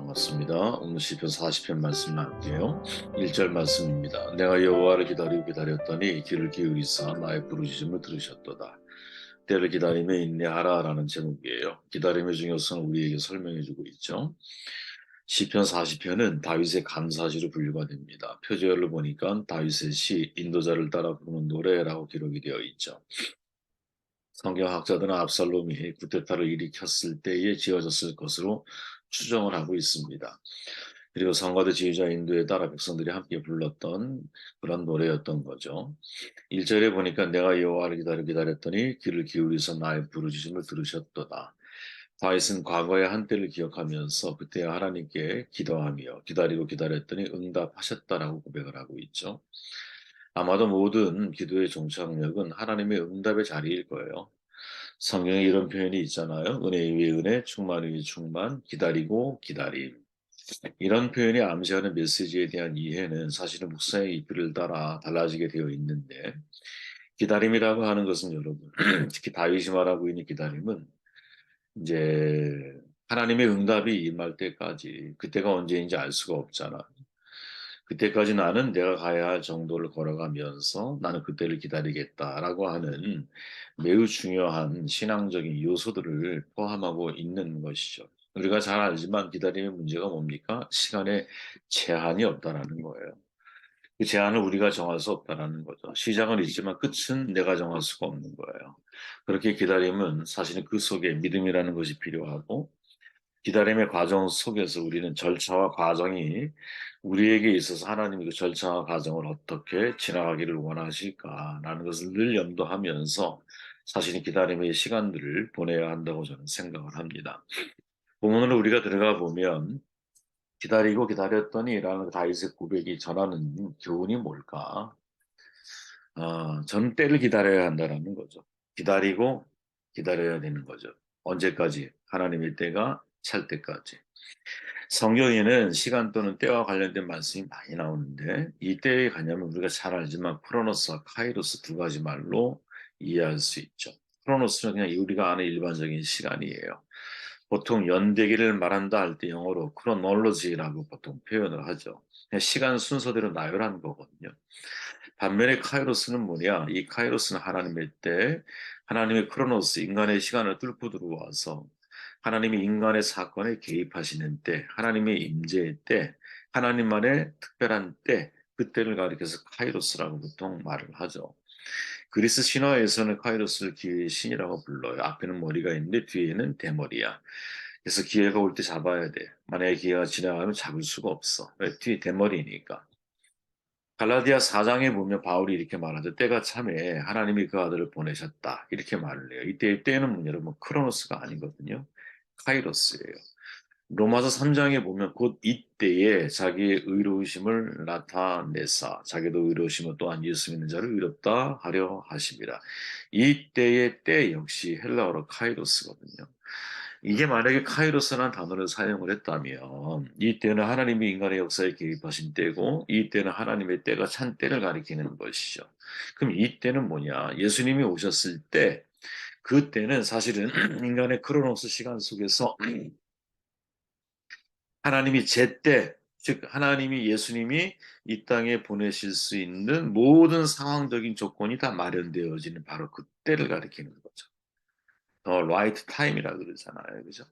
반갑습니다. 오늘 시편 40편 말씀 나눌게요. 1절 말씀입니다. 내가 여호와를 기다리고 기다렸더니 귀를 기울이사 나의 부르짖음을 들으셨도다. 때를 기다리며 인내하라라는 제목이에요. 기다림의 중요성을 우리에게 설명해주고 있죠. 시편 40편은 다윗의 감사시로 분류가 됩니다. 표제어를 보니까 다윗의 시 인도자를 따라 부르는 노래라고 기록이 되어 있죠. 성경학자들은 압살롬이 쿠데타를 일으켰을 때에 지어졌을 것으로 추정을 하고 있습니다. 그리고 성가대 지휘자 인도에 따라 백성들이 함께 불렀던 그런 노래였던 거죠. 1절에 보니까 내가 여호와를 기다렸더니 귀를 기울이서 나의 부르짖음을 들으셨도다. 다윗은 과거의 한때를 기억하면서 그때 하나님께 기도하며 기다리고 기다렸더니 응답하셨다라고 고백을 하고 있죠. 아마도 모든 기도의 종착역은 하나님의 응답의 자리일 거예요. 성경에 이런 표현이 있잖아요. 은혜 위에 은혜, 충만 위에 충만, 기다리고 기다림. 이런 표현이 암시하는 메시지에 대한 이해는 사실은 묵상의 깊이를 따라 달라지게 되어 있는데, 기다림이라고 하는 것은 여러분, 특히 다윗이 말하고 있는 기다림은 이제 하나님의 응답이 임할 때까지, 그때가 언제인지 알 수가 없잖아. 그때까지 나는 내가 가야 할 정도를 걸어가면서 나는 그때를 기다리겠다라고 하는 매우 중요한 신앙적인 요소들을 포함하고 있는 것이죠. 우리가 잘 알지만 기다림의 문제가 뭡니까? 시간에 제한이 없다라는 거예요. 그 제한을 우리가 정할 수 없다라는 거죠. 시작은 있지만 끝은 내가 정할 수가 없는 거예요. 그렇게 기다림은 사실은 그 속에 믿음이라는 것이 필요하고 기다림의 과정 속에서 우리는 절차와 과정이 우리에게 있어서 하나님이 그 절차와 과정을 어떻게 지나가기를 원하실까라는 것을 늘 염두하면서 사실은 기다림의 시간들을 보내야 한다고 저는 생각을 합니다. 본문으로 우리가 들어가 보면 기다리고 기다렸더니라는 다윗의 고백이 전하는 교훈이 뭘까? 저는 때를 기다려야 한다는 거죠. 기다리고 기다려야 되는 거죠. 언제까지? 하나님의 때가 찰 때까지. 성경에는 시간 또는 때와 관련된 말씀이 많이 나오는데 이 때의 개념은 우리가 잘 알지만 크로노스와 카이로스 두 가지 말로 이해할 수 있죠. 크로노스는 그냥 우리가 아는 일반적인 시간이에요. 보통 연대기를 말한다 할 때 영어로 크로놀로지라고 보통 표현을 하죠. 그냥 시간 순서대로 나열한 거거든요. 반면에 카이로스는 뭐냐? 이 카이로스는 하나님의 때, 하나님의 크로노스, 인간의 시간을 뚫고 들어와서 하나님이 인간의 사건에 개입하시는 때, 하나님의 임재의 때, 하나님만의 특별한 때, 그때를 가리켜서 카이로스라고 보통 말을 하죠. 그리스 신화에서는 카이로스를 기회의 신이라고 불러요. 앞에는 머리가 있는데 뒤에는 대머리야. 그래서 기회가 올 때 잡아야 돼. 만약에 기회가 지나가면 잡을 수가 없어. 왜? 뒤에 대머리니까. 갈라디아 4장에 보면 바울이 이렇게 말하죠. 때가 참에 하나님이 그 아들을 보내셨다. 이렇게 말을 해요. 이때의 때는 여러분 크로노스가 아니거든요. 카이로스예요. 로마서 3장에 보면 곧 이때에 자기의 의로우심을 나타내사 자기도 의로우심을 또한 예수 믿는 자를 의롭다 하려 하심이라. 이때의 때 역시 헬라어로 카이로스거든요. 이게 만약에 카이로스라는 단어를 사용을 했다면 이 때는 하나님이 인간의 역사에 개입하신 때고 이 때는 하나님의 때가 찬 때를 가리키는 것이죠. 그럼 이 때는 뭐냐? 예수님이 오셨을 때 그 때는 사실은 인간의 크로노스 시간 속에서 하나님이 제때, 즉 하나님이 예수님이 이 땅에 보내실 수 있는 모든 상황적인 조건이 다 마련되어지는 바로 그 때를 가리키는 거죠. 더 라이트 타임이라 그러잖아요. 그죠?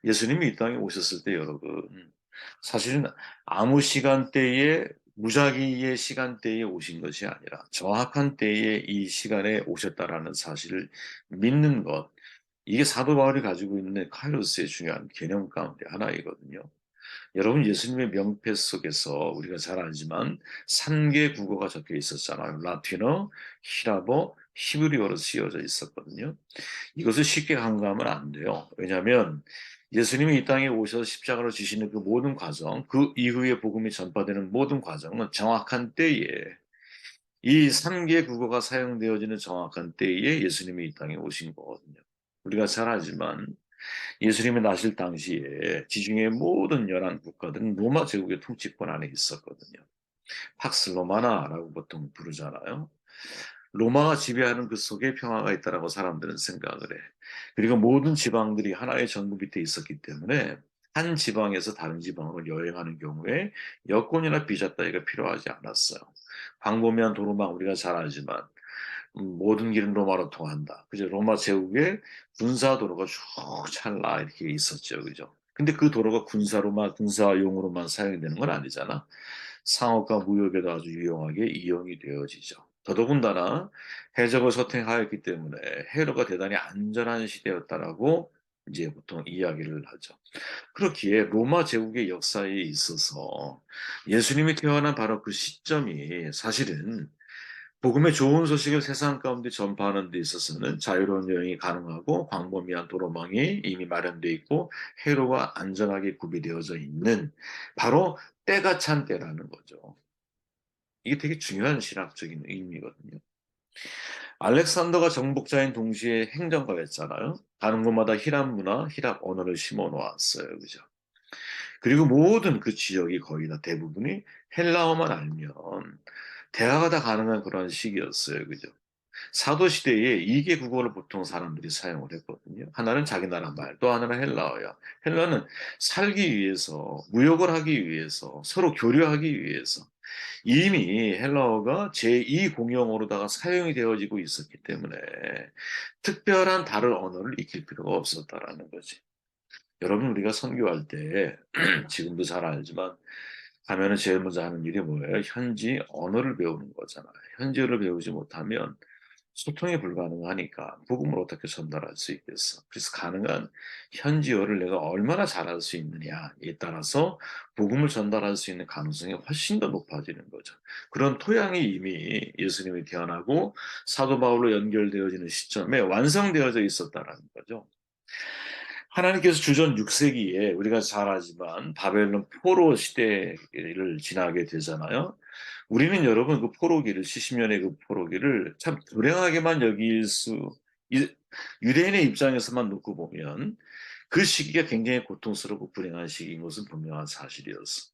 예수님이 이 땅에 오셨을 때 여러분 사실은 아무 시간대에 무작위의 시간대에 오신 것이 아니라 정확한 때에 이 시간에 오셨다라는 사실을 믿는 것 이게 사도 바울이 가지고 있는 카이로스의 중요한 개념 가운데 하나이거든요. 여러분 예수님의 명패 속에서 우리가 잘 알지만 3개 국어가 적혀 있었잖아요. 라틴어, 히라보, 히브리어로 쓰여져 있었거든요. 이것을 쉽게 간과하면 안 돼요. 왜냐하면 예수님이 이 땅에 오셔서 십자가로 지시는 그 모든 과정, 그 이후에 복음이 전파되는 모든 과정은 정확한 때에 이 3개 국어가 사용되어지는 정확한 때에 예수님이 이 땅에 오신 거거든요. 우리가 잘 알지만 예수님이 나실 당시에 지중해 모든 연안 국가들은 로마 제국의 통치권 안에 있었거든요. 팍스 로마나라고 보통 부르잖아요. 로마가 지배하는 그 속에 평화가 있다라고 사람들은 생각을 해. 그리고 모든 지방들이 하나의 정부 밑에 있었기 때문에 한 지방에서 다른 지방으로 여행하는 경우에 여권이나 비자 따위가 필요하지 않았어요. 광범위한 도로망 우리가 잘 알지만 모든 길은 로마로 통한다. 그죠? 로마 제국에 군사 도로가 쭉 찰나 이렇게 있었죠. 그죠? 근데 그 도로가 군사용으로만 사용되는 건 아니잖아. 상업과 무역에도 아주 유용하게 이용이 되어지죠. 더더군다나 해적을 서탱하였기 때문에 해로가 대단히 안전한 시대였다라고 이제 보통 이야기를 하죠. 그렇기에 로마 제국의 역사에 있어서 예수님이 태어난 바로 그 시점이 사실은 복음의 좋은 소식을 세상 가운데 전파하는 데 있어서는 자유로운 여행이 가능하고 광범위한 도로망이 이미 마련되어 있고 해로가 안전하게 구비되어져 있는 바로 때가 찬 때라는 거죠. 이게 되게 중요한 신학적인 의미거든요. 알렉산더가 정복자인 동시에 행정가였잖아요. 가는 곳마다 히랍 문화, 히랍 언어를 심어 놓았어요. 그죠? 그리고 모든 그 지역이 거의 다 대부분이 헬라어만 알면 대화가 다 가능한 그런 시기였어요. 그죠? 사도 시대에 이개 국어를 보통 사람들이 사용을 했거든요. 하나는 자기 나라 말, 또 하나는 헬라어야. 헬라는 살기 위해서, 무역을 하기 위해서, 서로 교류하기 위해서 이미 헬라어가 제2 공용어로다가 사용이 되어지고 있었기 때문에 특별한 다른 언어를 익힐 필요가 없었다라는 거지. 여러분 우리가 선교할 때 지금도 잘 알지만 가면은 제일 먼저 하는 일이 뭐예요? 현지 언어를 배우는 거잖아요. 현지어를 배우지 못하면 소통이 불가능하니까 복음을 어떻게 전달할 수 있겠어? 그래서 가능한 현지어를 내가 얼마나 잘할 수 있느냐에 따라서 복음을 전달할 수 있는 가능성이 훨씬 더 높아지는 거죠. 그런 토양이 이미 예수님이 태어나고 사도 바울로 연결되어지는 시점에 완성되어져 있었다라는 거죠. 하나님께서 주전 6세기에 우리가 잘 알지만 바벨론 포로 시대를 지나게 되잖아요. 우리는 여러분 그 포로기를 70년의 그 포로기를 참 불행하게만 여길 수 유대인의 입장에서만 놓고 보면 그 시기가 굉장히 고통스럽고 불행한 시기인 것은 분명한 사실이었어.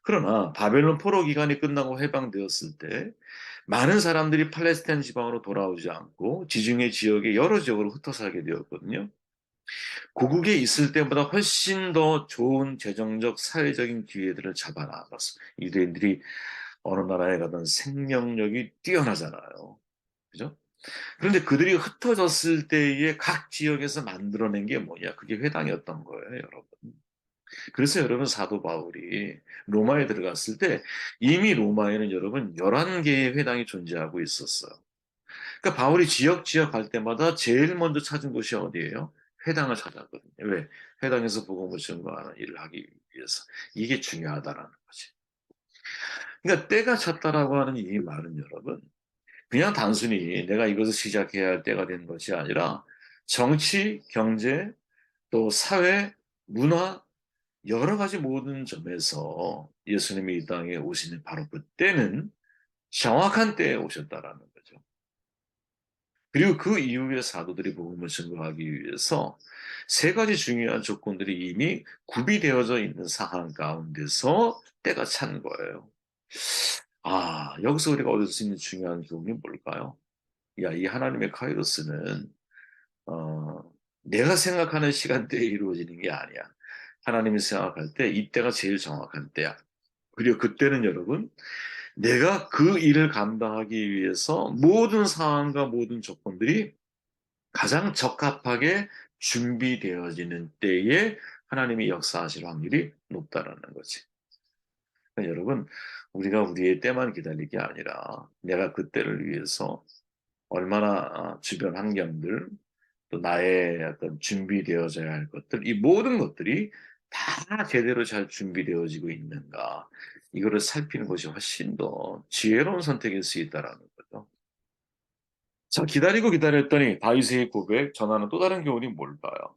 그러나 바벨론 포로 기간이 끝나고 해방되었을 때 많은 사람들이 팔레스타인 지방으로 돌아오지 않고 지중해 지역의 여러 지역으로 흩어 살게 되었거든요. 고국에 있을 때보다 훨씬 더 좋은 재정적, 사회적인 기회들을 잡아나갔어. 유대인들이 어느 나라에 가든 생명력이 뛰어나잖아요. 그죠? 그런데 그들이 흩어졌을 때에 각 지역에서 만들어낸 게 뭐냐? 그게 회당이었던 거예요, 여러분. 그래서 여러분 사도 바울이 로마에 들어갔을 때 이미 로마에는 여러분 11개의 회당이 존재하고 있었어요. 그러니까 바울이 지역 갈 때마다 제일 먼저 찾은 곳이 어디예요? 회당을 찾았거든요. 왜? 회당에서 복음을 증거하는 일을 하기 위해서. 이게 중요하다라는 거지. 그러니까 때가 찼다라고 하는 이 말은 여러분, 그냥 단순히 내가 이것을 시작해야 할 때가 된 것이 아니라 정치, 경제, 또 사회, 문화, 여러 가지 모든 점에서 예수님이 이 땅에 오시는 바로 그때는 정확한 때에 오셨다라는 거죠. 그리고 그 이후에 사도들이 복음을 증거하기 위해서 세 가지 중요한 조건들이 이미 구비되어져 있는 상황 가운데서 때가 찬 거예요. 아, 여기서 우리가 얻을 수 있는 중요한 교훈이 뭘까요? 야, 이 하나님의 카이로스는 어, 내가 생각하는 시간대에 이루어지는 게 아니야. 하나님이 생각할 때 이때가 제일 정확한 때야. 그리고 그때는 여러분, 내가 그 일을 감당하기 위해서 모든 상황과 모든 조건들이 가장 적합하게 준비되어지는 때에 하나님이 역사하실 확률이 높다라는 거지. 그러니까 여러분, 우리가 우리의 때만 기다릴 게 아니라 내가 그 때를 위해서 얼마나 주변 환경들, 또 나의 어떤 준비되어져야 할 것들, 이 모든 것들이 다 제대로 잘 준비되어지고 있는가, 이거를 살피는 것이 훨씬 더 지혜로운 선택일 수 있다라는 거죠. 자, 기다리고 기다렸더니 다윗의 고백 전하는 또 다른 교훈이 뭘까요?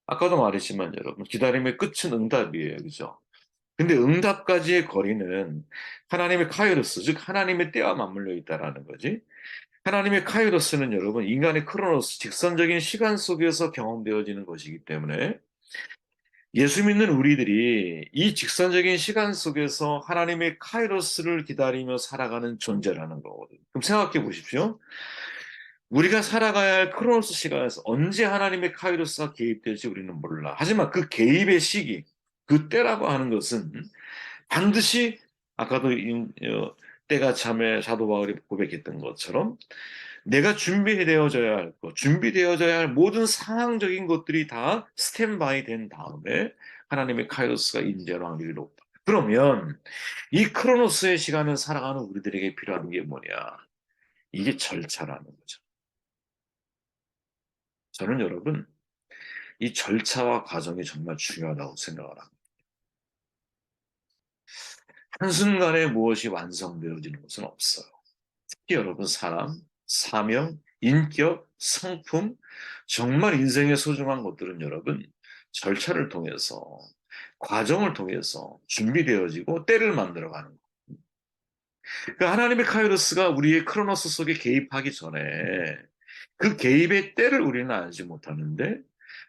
아까도 말했지만 여러분, 기다림의 끝은 응답이에요. 그죠? 근데 응답까지의 거리는 하나님의 카이로스, 즉 하나님의 때와 맞물려 있다라는 거지. 하나님의 카이로스는 여러분, 인간의 크로노스, 직선적인 시간 속에서 경험되어지는 것이기 때문에 예수 믿는 우리들이 이 직선적인 시간 속에서 하나님의 카이로스를 기다리며 살아가는 존재라는 거거든요. 그럼 생각해 보십시오. 우리가 살아가야 할 크로노스 시간에서 언제 하나님의 카이로스가 개입될지 우리는 몰라. 하지만 그 개입의 시기, 그 때라고 하는 것은 반드시 아까도 때가 참에 사도 바울이 고백했던 것처럼 내가 준비되어져야 할 것, 준비되어져야 할 모든 상황적인 것들이 다 스탠바이 된 다음에 하나님의 카이로스가 임재할 확률이 높다. 그러면 이 크로노스의 시간을 살아가는 우리들에게 필요한 게 뭐냐? 이게 절차라는 거죠. 저는 여러분, 이 절차와 과정이 정말 중요하다고 생각을 합니다. 한순간에 무엇이 완성되어지는 것은 없어요. 특히 여러분, 사람, 사명, 인격, 성품, 정말 인생의 소중한 것들은 여러분, 절차를 통해서, 과정을 통해서 준비되어지고 때를 만들어가는 거예요. 그러니까 하나님의 카이로스가 우리의 크로노스 속에 개입하기 전에 그 개입의 때를 우리는 알지 못하는데,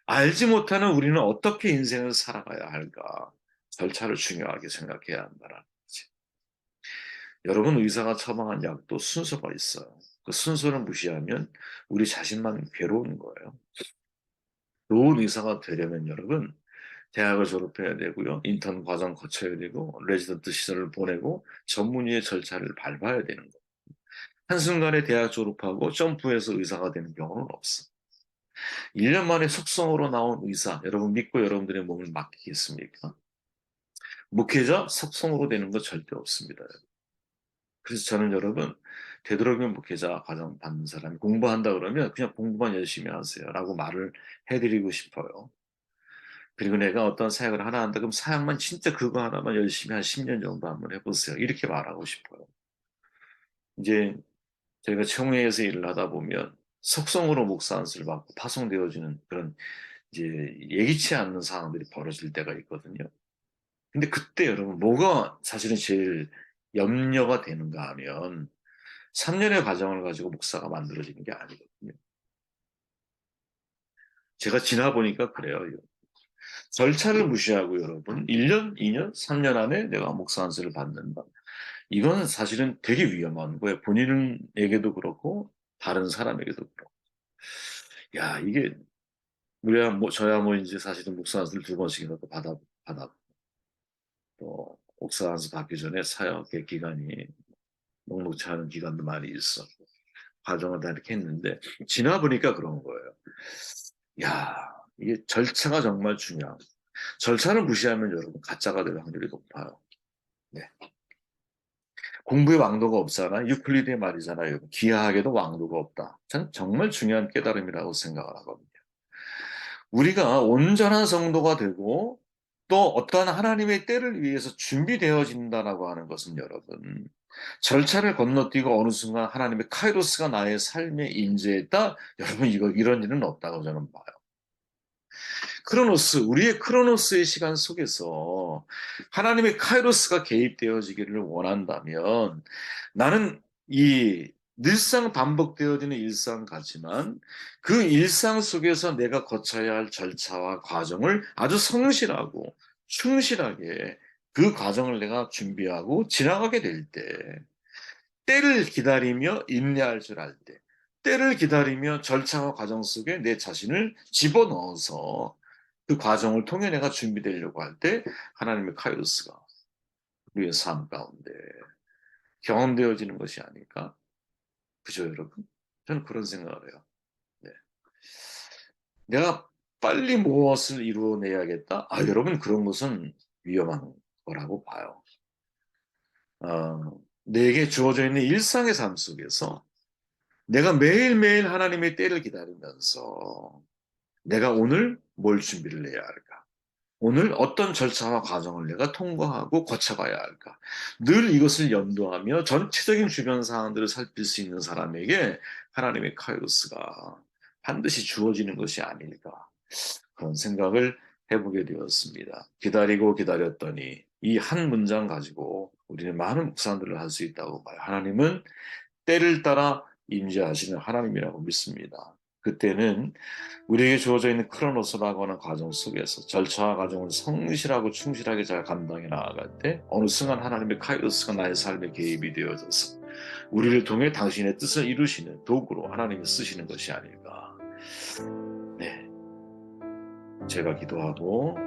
알지 못하는 우리는 어떻게 인생을 살아가야 할까? 절차를 중요하게 생각해야 한다는 거지. 여러분, 의사가 처방한 약도 순서가 있어요. 그 순서를 무시하면 우리 자신만 괴로운 거예요. 좋은 의사가 되려면 여러분, 대학을 졸업해야 되고요. 인턴 과정 거쳐야 되고, 레지던트 시설을 보내고, 전문의의 절차를 밟아야 되는 거예요. 한순간에 대학 졸업하고 점프해서 의사가 되는 경우는 없어. 1년 만에 속성으로 나온 의사, 여러분 믿고 여러분들의 몸을 맡기겠습니까? 목회자 속성으로 되는 거 절대 없습니다. 그래서 저는 여러분, 되도록이면 목회자 과정 받는 사람이 공부한다 그러면 그냥 공부만 열심히 하세요 라고 말을 해드리고 싶어요. 그리고 내가 어떤 사역을 하나 한다 그럼 사역만 진짜 그거 하나만 열심히 한 10년 정도 한번 해보세요. 이렇게 말하고 싶어요. 이제 저희가 청회에서 일을 하다 보면 속성으로 목사 안수를 받고 파송되어지는 그런 이제 예기치 않는 상황들이 벌어질 때가 있거든요. 근데 그때 여러분 뭐가 사실은 제일 염려가 되는가 하면 3년의 과정을 가지고 목사가 만들어지는 게 아니거든요. 제가 지나 보니까 그래요. 절차를 무시하고 여러분 1년, 2년, 3년 안에 내가 목사 안수를 받는다. 이건 사실은 되게 위험한 거예요. 본인에게도 그렇고 다른 사람에게도 그렇고. 야, 이게 우리야 뭐 저야 뭐 이제 사실은 목사 안수를 2번씩이나 또 받아 또 목사 안수 받기 전에 사역의 기간이 녹록치 않은 기간도 많이 있었고 과정을 다 이렇게 했는데 지나 보니까 그런 거예요. 야, 이게 절차가 정말 중요한. 절차를 무시하면 여러분 가짜가 될 확률이 높아요. 네. 공부에 왕도가 없잖아. 유클리드의 말이잖아요. 기하학에도 왕도가 없다. 전 정말 중요한 깨달음이라고 생각을 하거든요. 우리가 온전한 성도가 되고 또 어떠한 하나님의 때를 위해서 준비되어진다라고 하는 것은 여러분 절차를 건너뛰고 어느 순간 하나님의 카이로스가 나의 삶에 임재했다. 여러분 이거 이런 일은 없다고 저는 봐요. 크로노스, 우리의 크로노스의 시간 속에서 하나님의 카이로스가 개입되어지기를 원한다면 나는 이 늘상 반복되어지는 일상 같지만 그 일상 속에서 내가 거쳐야 할 절차와 과정을 아주 성실하고 충실하게 그 과정을 내가 준비하고 지나가게 될 때, 때를 기다리며 인내할 줄 알 때, 때를 기다리며 절차와 과정 속에 내 자신을 집어넣어서 그 과정을 통해 내가 준비되려고 할 때 하나님의 카이로스가 우리의 삶 가운데 경험되어지는 것이 아닐까? 그죠, 여러분? 저는 그런 생각을 해요. 네. 내가 빨리 무엇을 이루어내야겠다? 아, 여러분, 그런 것은 위험한 거라고 봐요. 내게 주어져 있는 일상의 삶 속에서 내가 매일매일 하나님의 때를 기다리면서 내가 오늘 뭘 준비를 해야 할까? 오늘 어떤 절차와 과정을 내가 통과하고 거쳐가야 할까? 늘 이것을 염두하며 전체적인 주변 상황들을 살필 수 있는 사람에게 하나님의 카이로스가 반드시 주어지는 것이 아닐까? 그런 생각을 해보게 되었습니다. 기다리고 기다렸더니 이 한 문장 가지고 우리는 많은 묵상들을 할 수 있다고 봐요. 하나님은 때를 따라 임재하시는 하나님이라고 믿습니다. 그때는 우리에게 주어져 있는 크로노스라고 하는 과정 속에서 절차와 과정을 성실하고 충실하게 잘 감당해 나아갈 때 어느 순간 하나님의 카이로스가 나의 삶에 개입이 되어져서 우리를 통해 당신의 뜻을 이루시는 도구로 하나님이 쓰시는 것이 아닐까. 네, 제가 기도하고